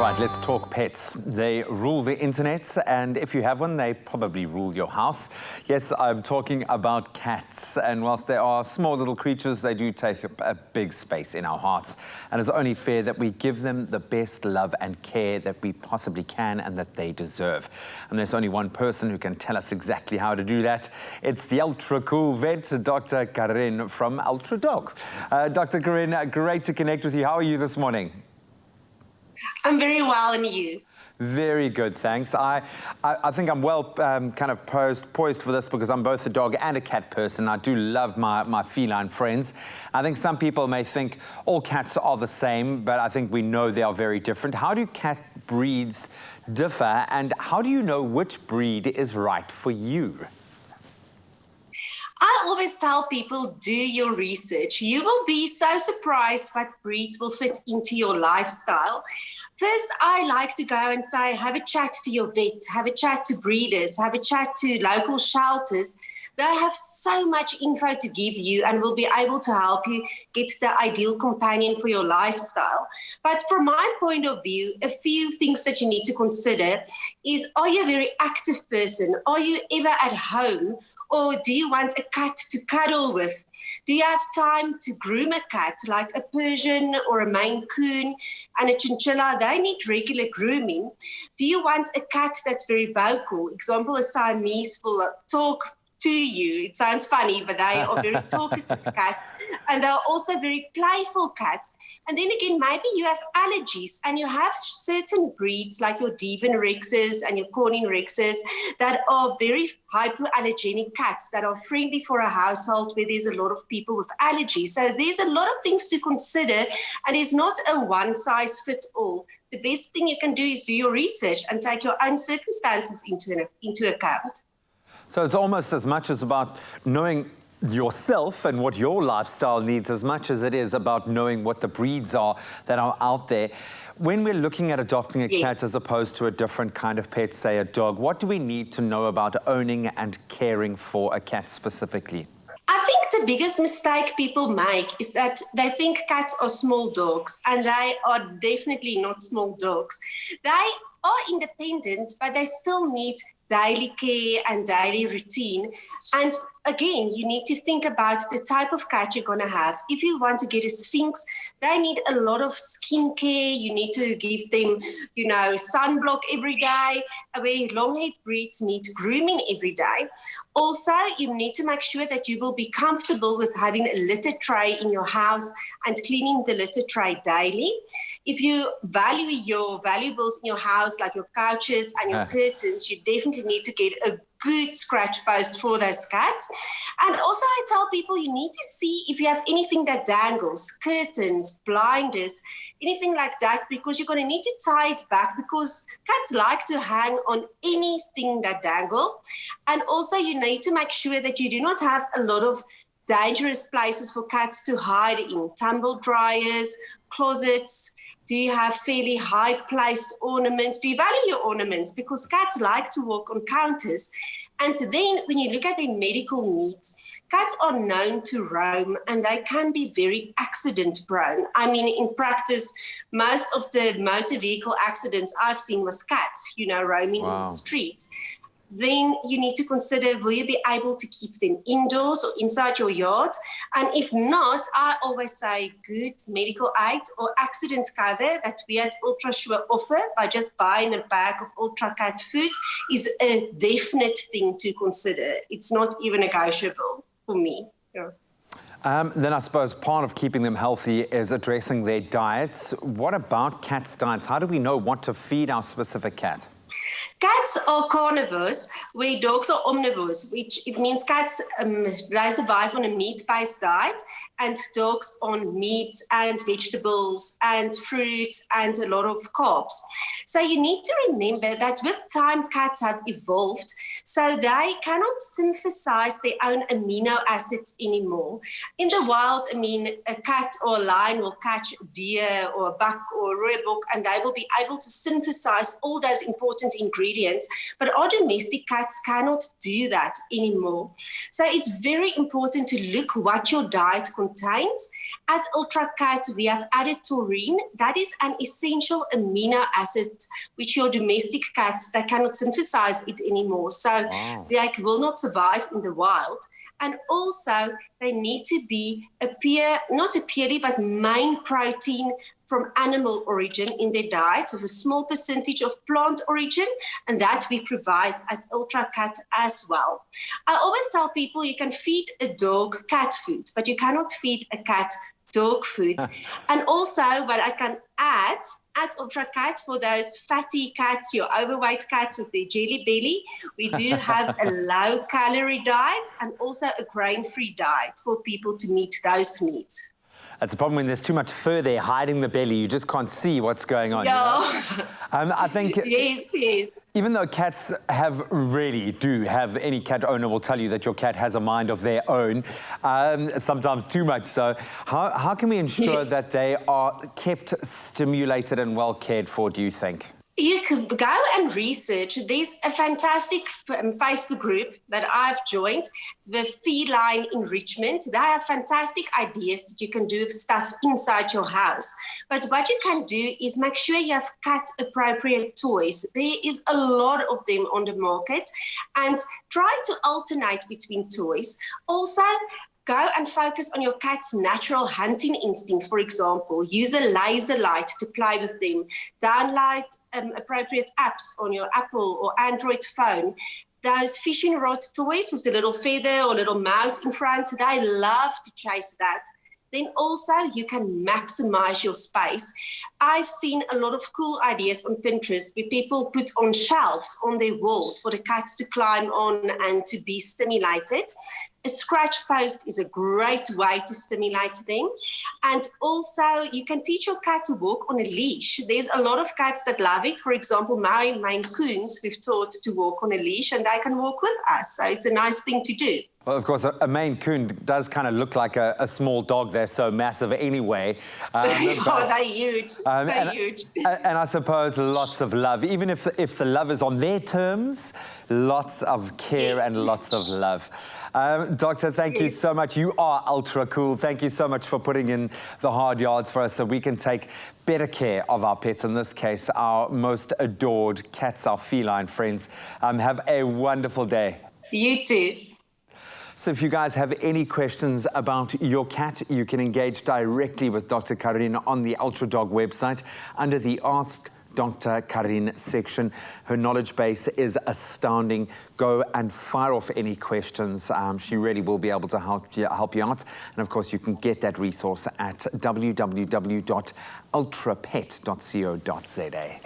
All right, let's talk pets. They rule the internet, and if you have one, they probably rule your house. Yes, I'm talking about cats, and whilst they are small little creatures, they do take a big space in our hearts. And it's only fair that we give them the best love and care that we possibly can and that they deserve. And there's only one person who can tell us exactly how to do that. It's the ultra cool vet, Dr. Karin from Ultra Dog. Dr. Karin, great to connect with you. How are you this morning? I'm very well, and you? Very good, thanks. I think I'm well kind of poised for this because I'm both a dog and a cat person. I do love my feline friends. I think some people may think all cats are the same, but I think we know they are very different. How do cat breeds differ, and how do you know which breed is right for you? I always tell people, do your research. You will be so surprised what breeds will fit into your lifestyle. First, I like to go and say, have a chat to your vet, have a chat to breeders, have a chat to local shelters. They have so much info to give you and will be able to help you get the ideal companion for your lifestyle. But from my point of view, a few things that you need to consider is, are you a very active person? Are you ever at home? Or do you want a cat to cuddle with? Do you have time to groom a cat, like a Persian or a Maine Coon and a Chinchilla? They need regular grooming. Do you want a cat that's very vocal? Example, a Siamese will talk to you. It sounds funny, but they are very talkative cats, and they're also very playful cats. And then again, maybe you have allergies and you have certain breeds like your Devon Rexes and your Corning Rexes that are very hypoallergenic cats that are friendly for a household where there's a lot of people with allergies. So there's a lot of things to consider, and it's not a one-size-fits-all. The best thing you can do is do your research and take your own circumstances into account. So it's almost as much as about knowing yourself and what your lifestyle needs as much as it is about knowing what the breeds are that are out there. When we're looking at adopting a cat as opposed to a different kind of pet, say a dog, what do we need to know about owning and caring for a cat specifically? I think the biggest mistake people make is that they think cats are small dogs, and they are definitely not small dogs. They are independent, but they still need daily care and daily routine. And again, you need to think about the type of cat you're going to have. If you want to get a Sphinx, they need a lot of skin care. You need to give them, sunblock every day, where long-haired breeds need grooming every day. Also, you need to make sure that you will be comfortable with having a litter tray in your house and cleaning the litter tray daily. If you value your valuables in your house, like your couches and your curtains, you definitely need to get a good scratch post for those cats. And also I tell people you need to see if you have anything that dangles, curtains, blinders, anything like that, because you're going to need to tie it back because cats like to hang on anything that dangle. And also you need to make sure that you do not have a lot of dangerous places for cats to hide in, tumble dryers, closets. Do you have fairly high-placed ornaments? Do you value your ornaments? Because cats like to walk on counters. And then when you look at their medical needs, cats are known to roam and they can be very accident-prone. I mean, in practice, most of the motor vehicle accidents I've seen was cats, roaming in the streets. Then you need to consider, will you be able to keep them indoors or inside your yard? And if not, I always say good medical aid or accident cover that we at UltraSure offer by just buying a bag of Ultra Cat food is a definite thing to consider. It's not even negotiable for me. Yeah. Then I suppose part of keeping them healthy is addressing their diets. What about cats' diets? How do we know what to feed our specific cat? Cats are carnivores, where dogs are omnivores, which it means cats they survive on a meat-based diet, and dogs on meats and vegetables and fruits and a lot of carbs. So you need to remember that with time, cats have evolved, so they cannot synthesize their own amino acids anymore. In the wild, a cat or a lion will catch a deer or a buck or a roebuck, and they will be able to synthesize all those important ingredients ingredients, but our domestic cats cannot do that anymore. So it's very important to look what your diet contains. At Ultra Cat, we have added taurine. That is an essential amino acid which your domestic cats, they cannot synthesize it anymore. So they will not survive in the wild. And also, they need to be not a purely, but main protein from animal origin in their diet, of a small percentage of plant origin, and that we provide at Ultra Cat as well. I always tell people you can feed a dog cat food, but you cannot feed a cat dog food. And also, what I can add, at Ultra Cat, for those fatty cats, your overweight cats with their jelly belly, we do have a low-calorie diet and also a grain-free diet for people to meet those needs. That's a problem when there's too much fur there hiding the belly. You just can't see what's going on. No. You know? I think... Yes. Even though cats do have, any cat owner will tell you that your cat has a mind of their own, sometimes too much so. How can we ensure that they are kept stimulated and well cared for, do you think? You could go and research. There's a fantastic Facebook group that I've joined, the Feline Enrichment. They have fantastic ideas that you can do with stuff inside your house. But what you can do is make sure you have cat-appropriate toys. There is a lot of them on the market. And try to alternate between toys. Also, go and focus on your cat's natural hunting instincts, for example. Use a laser light to play with them. Download appropriate apps on your Apple or Android phone. Those fishing rod toys with the little feather or little mouse in front, they love to chase that. Then also you can maximize your space. I've seen a lot of cool ideas on Pinterest where people put on shelves on their walls for the cats to climb on and to be stimulated. A scratch post is a great way to stimulate them. And also, you can teach your cat to walk on a leash. There's a lot of cats that love it. For example, my Maine Coons, we've taught to walk on a leash, and they can walk with us. So it's a nice thing to do. Well, of course, a Maine Coon does kind of look like a small dog. They're so massive anyway. They're huge. They're huge. And I suppose lots of love. Even if the love is on their terms, lots of care and lots of love. Doctor, thank you so much. You are ultra cool. Thank you so much for putting in the hard yards for us so we can take better care of our pets, in this case, our most adored cats, our feline friends. Have a wonderful day. You too. So if you guys have any questions about your cat, you can engage directly with Dr. Karin on the Ultra Dog website under the Ask Dr. Karin section. Her knowledge base is astounding. Go and fire off any questions. She really will be able to help you out. And of course, you can get that resource at www.ultrapet.co.za.